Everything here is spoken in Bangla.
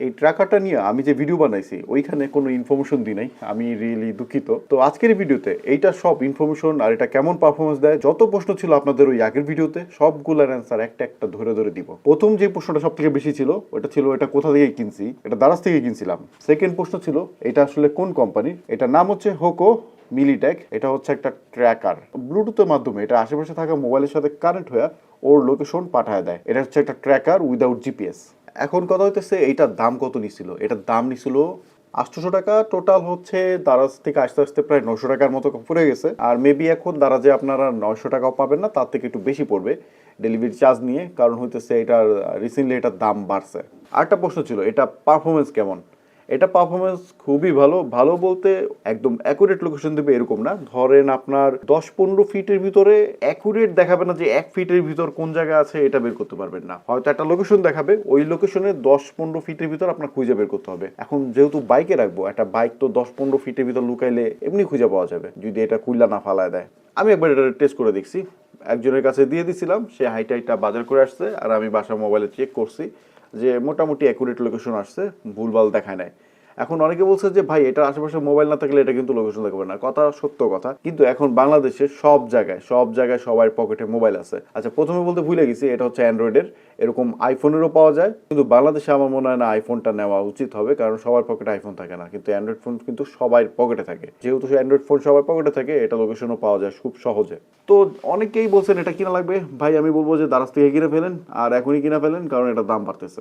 এই ট্র্যাকারটা নিয়ে আমি যে ভিডিও বানাইছি ওইখানে কোনো ইনফরমেশন দিই নাই, আমি রিয়েলি দুঃখিত। তো আজকের এই ভিডিওতে এইটা সব ইনফরমেশন আর এটা কেমন পারফরমেন্স দেয়, যত প্রশ্ন ছিল আপনাদের ওই আগের ভিডিওতে সবগুলোর অ্যান্সার একটা একটা ধরে ধরে দিব। প্রথম যে প্রশ্নটা সব থেকে বেশি ছিল ওটা ছিল এটা কোথা থেকে কিনছি, এটা দারাজ থেকে কিনছিলাম। সেকেন্ড প্রশ্ন ছিল এটা আসলে কোন কোম্পানির, এটার নাম হচ্ছে হোকো মিলিটেক। এটা হচ্ছে একটা ট্র্যাকার, ব্লুটুথের মাধ্যমে এটা আশেপাশে থাকা মোবাইলের সাথে কানেক্ট হয়ে ওর লোকেশন পাঠায় দেয়। এটা হচ্ছে একটা ট্র্যাকার উইদাউট জিপিএস। এখন কথা হইতেছে এইটার দাম কত নিছিল। এটার দাম নিছিল 800 টাকা। টোটাল হচ্ছে দারাজ থেকে আসতে আসতে প্রায় 900 টাকার মতো পড়ে গেছে। আর মেবি এখন দারাজে আপনারা 900 টাকাও পাবেন না, তার থেকে একটু বেশি পড়বে ডেলিভারি চার্জ নিয়ে, কারণ হইতেছে এটার রিসেন্টলি এটার দাম বাড়ছে। আরেকটা প্রশ্ন ছিল এটা পারফরমেন্স কেমন। এটা পারফরমেন্স খুবই ভালো। ভালো বলতে একদম অ্যাকুরেট লোকেশন দেবে এরকম না, ধরেন আপনার 10-15 ফিটের ভিতরে অ্যাকুরেট দেখাবে না যে 1 ফিটের ভিতর কোন জায়গা আছে এটা বের করতে পারবেন না। হয়তো একটা লোকেশন দেখাবে, ওই লোকেশনে 10-15 ফিটের ভিতর আপনার খুঁজে বের করতে হবে। এখন যেহেতু বাইকে রাখবো, একটা বাইক তো 10-15 ফিটের ভিতর লুকাইলে এমনি খুঁজে পাওয়া যাবে যদি এটা কুইলা না ফালায় দেয়। আমি একবার এটা টেস্ট করে দেখছি, একজনের কাছে দিয়ে দিছিলাম, সে হাইটা বাজার করে আসছে আর আমি বাসা মোবাইলে চেক করছি যে মোটামুটি অ্যাকুরেট লোকেশন আসছে, ভুলভাল দেখায় নাই। এখন অনেকে বলছে যে ভাই এটার আশেপাশে মোবাইল না থাকলে এটা কিন্তু লোকেশন দেখাবে না। কথা সত্য কথা, কিন্তু এখন বাংলাদেশের সব জায়গায় সবার পকেটে মোবাইল আছে। আচ্ছা, প্রথমে বলতে ভুলে গেছি, এটা হচ্ছে অ্যান্ড্রয়েডের, এরকম আইফোনেরও পাওয়া যায়, কিন্তু বাংলাদেশে আমার মনে হয় না আইফোনটা নেওয়া উচিত হবে, কারণ সবার পকেটে আইফোন থাকে না, কিন্তু অ্যান্ড্রয়েড ফোন কিন্তু সবার পকেটে থাকে। যেহেতু অ্যান্ড্রয়েড ফোন সবার পকেটে থাকে, এটা লোকেশনও পাওয়া যায় খুব সহজে। তো অনেকেই বলছেন এটা কিনা লাগবে। ভাই আমি বলবো যে দারাজ থেকে কিনে ফেলেন, আর এখনই কিনে ফেলেন, কারণ এটা দাম বাড়তেছে।